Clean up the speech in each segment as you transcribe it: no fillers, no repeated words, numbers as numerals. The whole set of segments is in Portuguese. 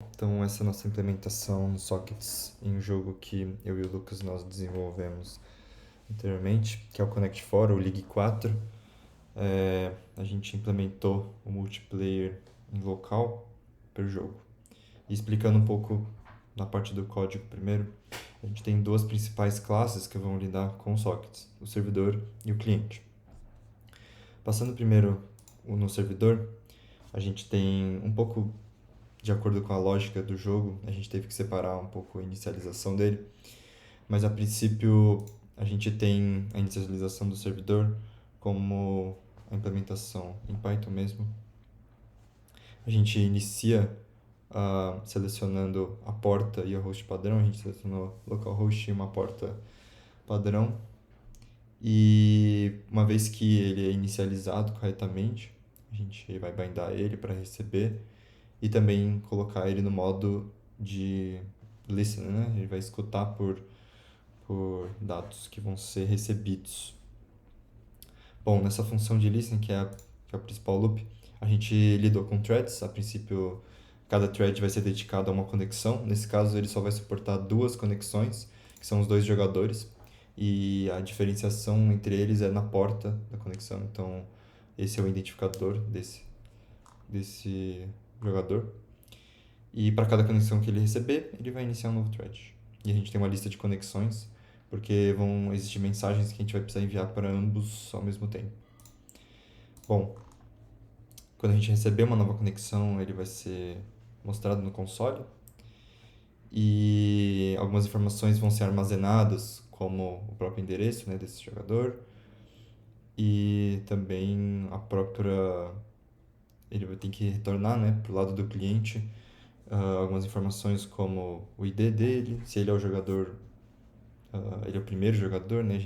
Então essa é a nossa implementação no Sockets em um jogo que eu e o Lucas nós desenvolvemos anteriormente, que é o Connect 4, ou League 4. A gente implementou o multiplayer em local para o jogo. E explicando um pouco na parte do código primeiro, a gente tem duas principais classes que vão lidar com os sockets, o servidor e o cliente. Passando primeiro no servidor, a gente tem um pouco de acordo com a lógica do jogo, a gente teve que separar um pouco a inicialização dele, mas a princípio a gente tem a inicialização do servidor como a implementação em Python mesmo. A gente inicia selecionando a porta e o host padrão, a gente selecionou localhost e uma porta padrão. E uma vez que ele é inicializado corretamente, a gente vai bindar ele para receber e também colocar ele no modo de listener, né? Ele vai escutar por dados que vão ser recebidos. Bom, nessa função de listening, que é a principal loop, a gente lidou com threads. A princípio, cada thread vai ser dedicado a uma conexão. Nesse caso, ele só vai suportar duas conexões, que são os dois jogadores. E a diferenciação entre eles é na porta da conexão. Então, esse é o identificador desse jogador. E para cada conexão que ele receber, ele vai iniciar um novo thread. E a gente tem uma lista de conexões, porque vão existir mensagens que a gente vai precisar enviar para ambos ao mesmo tempo. Bom, quando a gente receber uma nova conexão, ele vai ser mostrado no console e algumas informações vão ser armazenadas, como o próprio endereço, né, desse jogador e também a própria... Ele vai ter que retornar, né, para o lado do cliente algumas informações como o ID dele, se ele é o jogador, ele é o primeiro jogador, né?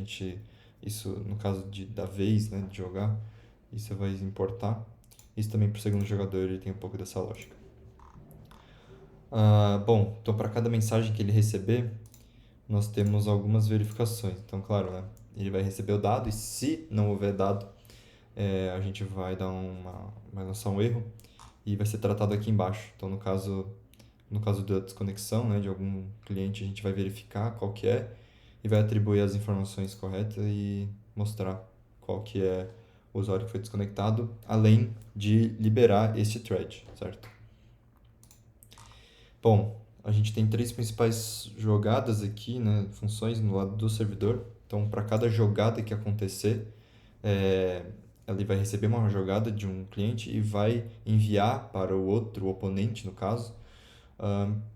Isso no caso da vez, né, de jogar, isso vai importar. Isso também para o segundo jogador ele tem um pouco dessa lógica. Bom, então para cada mensagem que ele receber, nós temos algumas verificações. Então, claro, né, ele vai receber o dado e se não houver dado, a gente vai vai lançar um erro e vai ser tratado aqui embaixo. Então, no caso da desconexão, né, de algum cliente, a gente vai verificar qual que é e vai atribuir as informações corretas e mostrar qual que é o usuário que foi desconectado, além de liberar este thread, certo? Bom, a gente tem três principais jogadas aqui, né, funções no lado do servidor. Então, para cada jogada que acontecer, é, ele vai receber uma jogada de um cliente e vai enviar para o outro, o oponente no caso,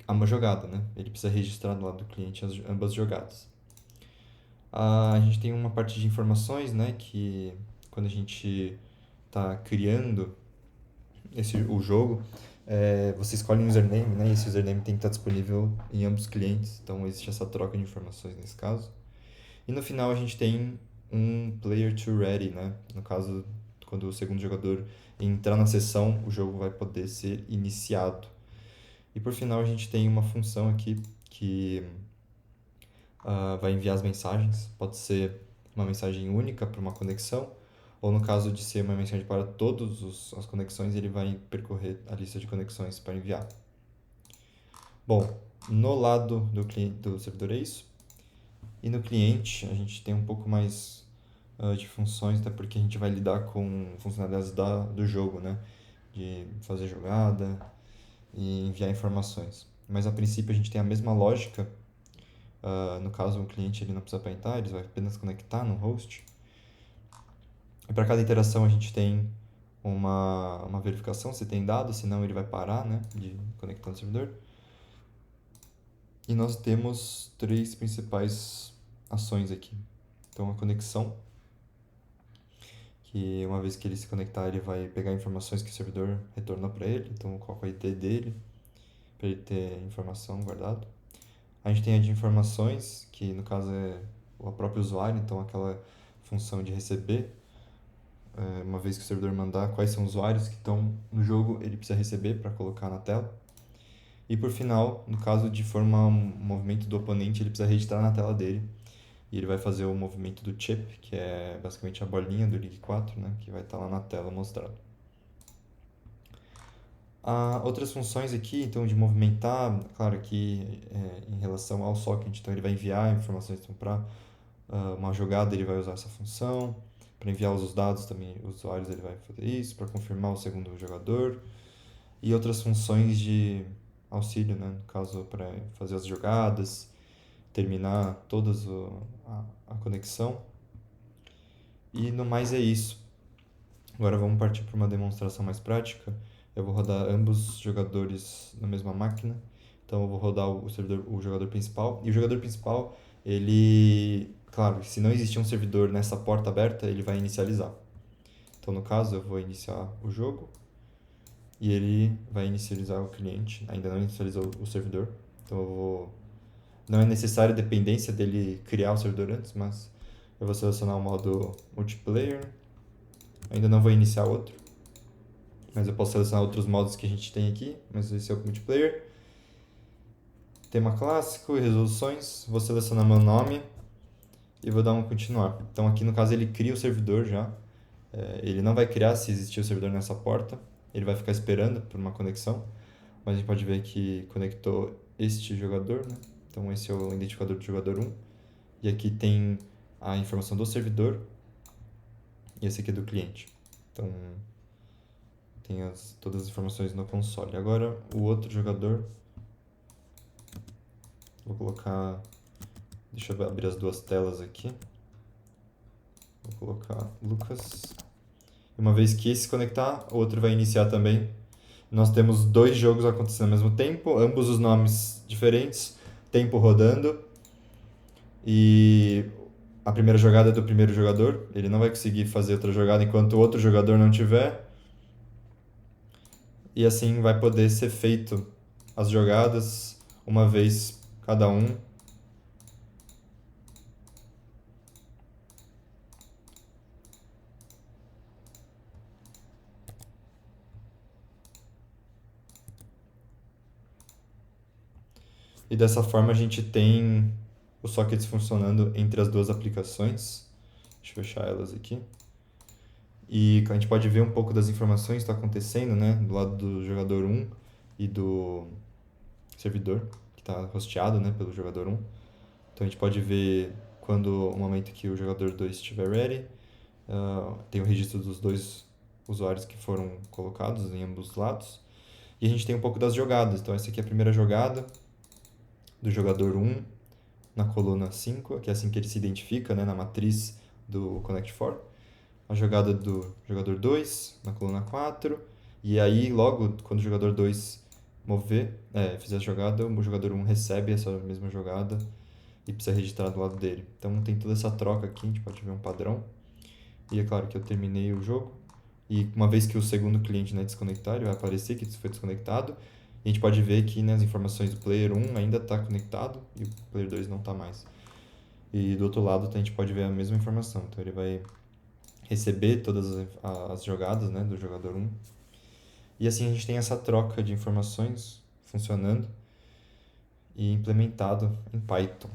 uma jogada, né? Ele precisa registrar do lado do cliente ambas jogadas. A gente tem uma parte de informações, né? Que quando a gente está criando o jogo, você escolhe um username, né? E esse username tem que estar disponível em ambos os clientes. Então existe essa troca de informações nesse caso. E no final a gente tem um player to ready, né? No caso, quando o segundo jogador entrar na sessão, o jogo vai poder ser iniciado. E por final a gente tem uma função aqui que vai enviar as mensagens. Pode ser uma mensagem única para uma conexão, ou no caso de ser uma mensagem para todas as conexões, ele vai percorrer a lista de conexões para enviar. Bom, no lado do servidor é isso. E no cliente a gente tem um pouco mais de funções, até porque a gente vai lidar com funcionalidades do jogo, né? De fazer jogada e enviar informações. Mas a princípio a gente tem a mesma lógica. No caso, o cliente ele não precisa apertar, ele vai apenas conectar no host. E para cada interação a gente tem uma verificação se tem dados, senão ele vai parar, né, de conectar no servidor. E nós temos três principais ações aqui. Então, a conexão, que uma vez que ele se conectar, ele vai pegar informações que o servidor retornou para ele. Então, qual é o ID dele, para ele ter informação guardada. A gente tem a de informações, que no caso é o próprio usuário, então aquela função de receber, uma vez que o servidor mandar quais são os usuários que estão no jogo, ele precisa receber para colocar na tela. E por final, no caso de formar um movimento do oponente, ele precisa registrar na tela dele. E ele vai fazer o movimento do chip, que é basicamente a bolinha do League 4, né, que vai estar lá na tela mostrado. Há outras funções aqui, então, de movimentar, claro que em relação ao socket, então ele vai enviar informações então, para uma jogada, ele vai usar essa função. Para enviar os dados também, os usuários, ele vai fazer isso. Para confirmar o segundo jogador. E outras funções de auxílio, né? No caso, para fazer as jogadas, terminar todas a conexão. E no mais é isso. Agora vamos partir para uma demonstração mais prática. Eu vou rodar ambos os jogadores na mesma máquina. Então eu vou rodar o jogador principal. E o jogador principal, ele... Claro, se não existir um servidor nessa porta aberta, ele vai inicializar. Então no caso eu vou iniciar o jogo e ele vai inicializar o cliente. Ainda não inicializou o servidor. Então eu vou... Não é necessário a dependência dele criar o servidor antes, mas eu vou selecionar o modo multiplayer. Ainda não vou iniciar outro, mas eu posso selecionar outros modos que a gente tem aqui, mas esse é o multiplayer. Tema clássico e resoluções, vou selecionar meu nome e vou dar um continuar. Então aqui no caso ele cria o servidor já, ele não vai criar se existir o servidor nessa porta, ele vai ficar esperando por uma conexão, mas a gente pode ver que conectou este jogador, né? Então esse é o identificador do jogador 1, e aqui tem a informação do servidor, e esse aqui é do cliente. Então tem todas as informações no console. Agora o outro jogador, vou colocar, deixa eu abrir as duas telas aqui. Vou colocar Lucas. Uma vez que esse se conectar, o outro vai iniciar também. Nós temos dois jogos acontecendo ao mesmo tempo, ambos os nomes diferentes, tempo rodando. E a primeira jogada é do primeiro jogador, ele não vai conseguir fazer outra jogada enquanto o outro jogador não tiver. E assim vai poder ser feito as jogadas uma vez cada um. E dessa forma a gente tem os sockets funcionando entre as duas aplicações. Deixa eu fechar elas aqui. E a gente pode ver um pouco das informações que está acontecendo, né? Do lado do jogador 1 e do servidor, que está hosteado, né, pelo jogador 1. Então a gente pode ver quando o momento que o jogador 2 estiver ready. Tem o registro dos dois usuários que foram colocados em ambos os lados. E a gente tem um pouco das jogadas. Então essa aqui é a primeira jogada do jogador 1 na coluna 5, que é assim que ele se identifica, né, na matriz do Connect 4. A jogada do jogador 2 na coluna 4. E aí, logo, quando o jogador 2 fizer a jogada, o jogador 1 recebe essa mesma jogada e precisa registrar do lado dele. Então tem toda essa troca aqui, a gente pode ver um padrão. E é claro que eu terminei o jogo. E uma vez que o segundo cliente, né, desconectar, ele vai aparecer que isso foi desconectado. E a gente pode ver que, né, as informações do player 1 ainda está conectado e o player 2 não está mais. E do outro lado a gente pode ver a mesma informação. Então ele vai receber todas as jogadas, né, do jogador 1. E assim a gente tem essa troca de informações funcionando e implementado em Python.